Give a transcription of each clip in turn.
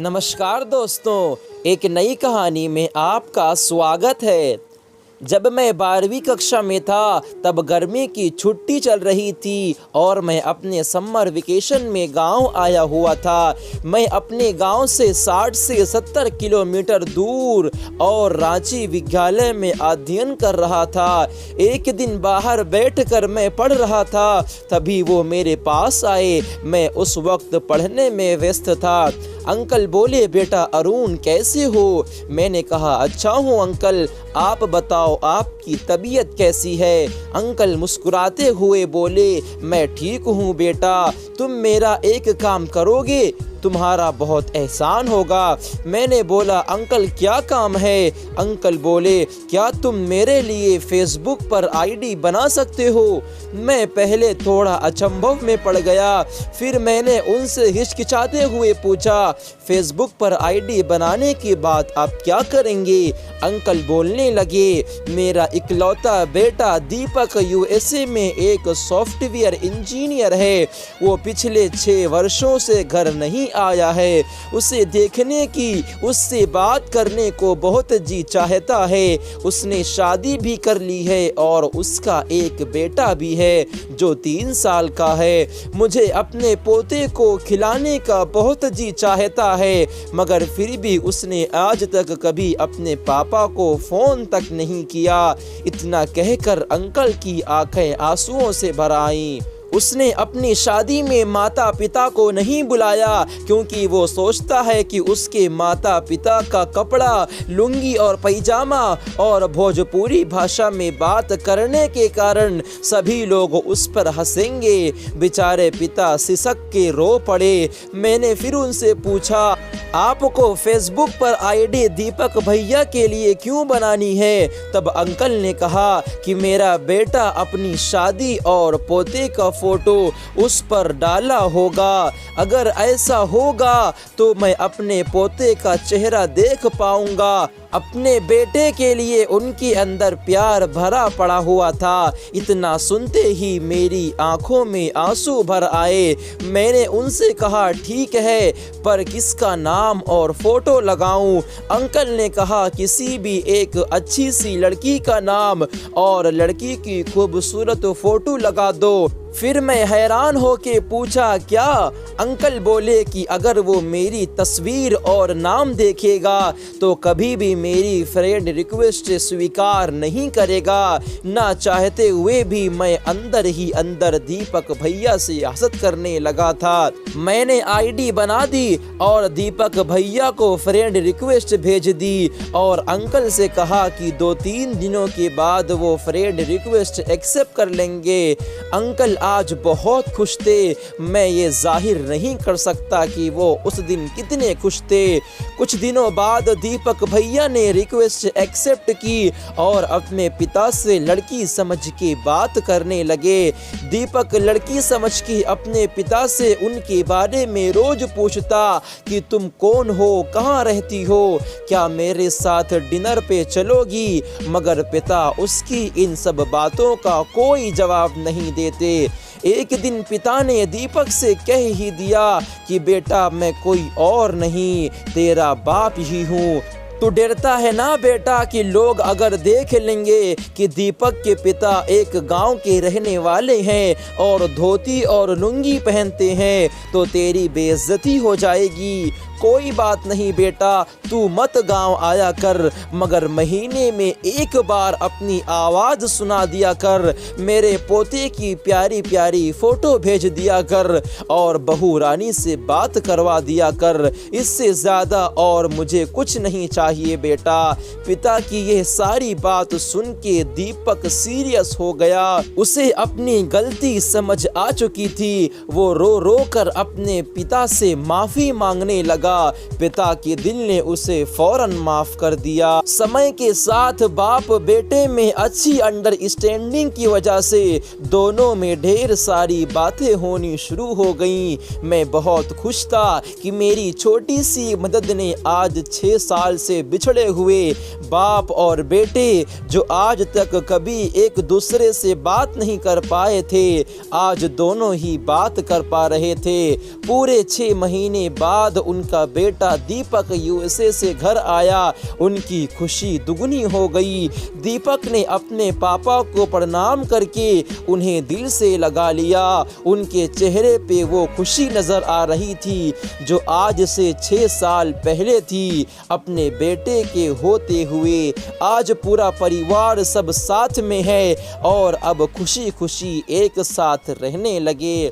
नमस्कार दोस्तों, एक नई कहानी में आपका स्वागत है। जब मैं 12वीं कक्षा में था तब गर्मी की छुट्टी चल रही थी और मैं अपने समर वेकेशन में गांव आया हुआ था। मैं अपने गांव से 60 से 70 किलोमीटर दूर और रांची विद्यालय में अध्ययन कर रहा था। एक दिन बाहर बैठकर मैं पढ़ रहा था, तभी वो मेरे पास आए। मैं उस वक्त पढ़ने में व्यस्त था। अंकल बोले, बेटा अरुण कैसे हो? मैंने कहा, अच्छा हूँ अंकल, आप बताओ आपकी तबीयत कैसी है? अंकल मुस्कुराते हुए बोले, मैं ठीक हूँ बेटा, तुम मेरा एक काम करोगे? तुम्हारा बहुत एहसान होगा। मैंने बोला, अंकल क्या काम है? अंकल बोले, क्या तुम मेरे लिए फेसबुक पर आईडी बना सकते हो? मैं पहले थोड़ा अचंभव में पड़ गया, फिर मैंने उनसे हिचकिचाते हुए पूछा, फेसबुक पर आईडी बनाने के बाद आप क्या करेंगे? अंकल बोलने लगे, मेरा इकलौता बेटा दीपक यूएसए में एक सॉफ्टवेयर इंजीनियर है। वो पिछले 6 वर्षों से घर नहीं आया है। उसे देखने की, उससे बात करने को बहुत जी चाहता है। उसने शादी भी कर ली है और उसका एक बेटा भी है जो 3 साल का है। मुझे अपने पोते को खिलाने का बहुत जी चाहता है, मगर फिर भी उसने आज तक कभी अपने पापा को फोन तक नहीं किया। इतना कहकर अंकल की आंखें आंसुओं से भर आईं। उसने अपनी शादी में माता पिता को नहीं बुलाया क्योंकि वो सोचता है कि उसके माता पिता का कपड़ा, लुंगी और पैजामा और भोजपुरी भाषा में बात करने के कारण सभी लोग उस पर हंसेंगे। बेचारे पिता सिसक के रो पड़े। मैंने फिर उनसे पूछा, आपको फेसबुक पर आईडी दीपक भैया के लिए क्यों बनानी है? तब अंकल ने कहा कि मेरा बेटा अपनी शादी और पोते का फोटो उस पर डाला होगा। अगर ऐसा होगा तो मैं अपने पोते का चेहरा देख पाऊंगा। अपने बेटे के लिए उनके अंदर प्यार भरा पड़ा हुआ था। इतना सुनते ही मेरी आंखों में आंसू भर आए। मैंने उनसे कहा, ठीक है, पर किसका नाम और फोटो लगाऊं? अंकल ने कहा, किसी भी एक अच्छी सी लड़की का नाम और लड़की की खूबसूरत फोटो लगा दो। फिर मैं हैरान होके पूछा, क्या? अंकल बोले कि अगर वो मेरी तस्वीर और नाम देखेगा तो कभी भी मेरी फ्रेंड रिक्वेस्ट स्वीकार नहीं करेगा। ना चाहते हुए भी मैं अंदर ही अंदर दीपक भैया से हसद करने लगा था। मैंने आईडी बना दी और दीपक भैया को फ्रेंड रिक्वेस्ट भेज दी और अंकल से कहा कि 2-3 दिनों के बाद वो फ्रेंड रिक्वेस्ट एक्सेप्ट कर लेंगे। अंकल आज बहुत खुश थे। मैं ये जाहिर नहीं कर सकता कि वो उस दिन कितने खुश थे। कुछ दिनों बाद दीपक भैया ने रिक्वेस्ट एक्सेप्ट की और अपने पिता से लड़की समझ के बात करने लगे। दीपक लड़की समझ के अपने पिता से उनके बारे में रोज पूछता कि तुम कौन हो, कहाँ रहती हो, क्या मेरे साथ डिनर पे चलोगी? मगर पिता उसकी इन सब बातों का कोई जवाब नहीं देते। एक दिन पिता ने दीपक से कह ही दिया कि बेटा मैं कोई और नहीं, तेरा बाप ही हूँ। तू डरता है ना बेटा कि लोग अगर देख लेंगे कि दीपक के पिता एक गांव के रहने वाले हैं और धोती और लुंगी पहनते हैं तो तेरी बेइज्जती हो जाएगी। कोई बात नहीं बेटा, तू मत गांव आया कर, मगर महीने में एक बार अपनी आवाज़ सुना दिया कर, मेरे पोते की प्यारी प्यारी फ़ोटो भेज दिया कर और बहू रानी से बात करवा दिया कर। इससे ज़्यादा और मुझे कुछ नहीं चाहिए बेटा। पिता की यह सारी बात सुन के दीपक सीरियस हो गया। उसे अपनी गलती समझ आ चुकी थी। वो रो रो कर अपने पिता से माफ़ी मांगने लगा। पिता के दिल ने उसे फौरन माफ कर दिया। समय के साथ बाप बेटे में अच्छी अंडरस्टैंडिंग की वजह से दोनों में ढेर सारी बातें होनी शुरू हो गईं। मैं बहुत खुश था कि मेरी छोटी सी मदद ने आज 6 साल से बिछड़े हुए बाप और बेटे, जो आज तक कभी एक दूसरे से बात नहीं कर पाए थे, आज दोनों ही बात कर पा रहे थे। पूरे 6 महीने बाद उनका का बेटा दीपक यूएसए से घर आया, उनकी खुशी दुगनी हो गई। दीपक ने अपने पापा को प्रणाम करके उन्हें दिल से लगा लिया। उनके चेहरे पे वो खुशी नज़र आ रही थी जो आज से 6 साल पहले थी। अपने बेटे के होते हुए आज पूरा परिवार सब साथ में है और अब खुशी खुशी एक साथ रहने लगे।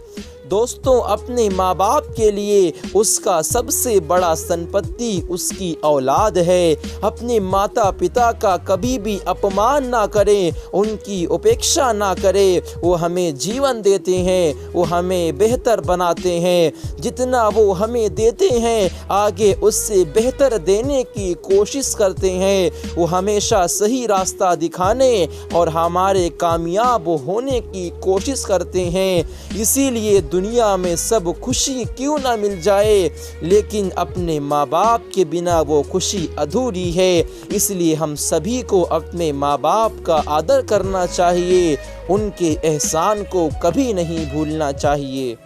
दोस्तों, अपने माँ बाप के लिए उसका सबसे बड़ा संपत्ति उसकी औलाद है। अपने माता पिता का कभी भी अपमान ना करें, उनकी उपेक्षा ना करें। वो हमें जीवन देते हैं, वो हमें बेहतर बनाते हैं। जितना वो हमें देते हैं आगे उससे बेहतर देने की कोशिश करते हैं। वो हमेशा सही रास्ता दिखाने और हमारे कामयाब होने की कोशिश करते हैं। इसीलिए दुनिया में सब खुशी क्यों ना मिल जाए, लेकिन अपने माँ बाप के बिना वो खुशी अधूरी है। इसलिए हम सभी को अपने माँ बाप का आदर करना चाहिए, उनके एहसान को कभी नहीं भूलना चाहिए।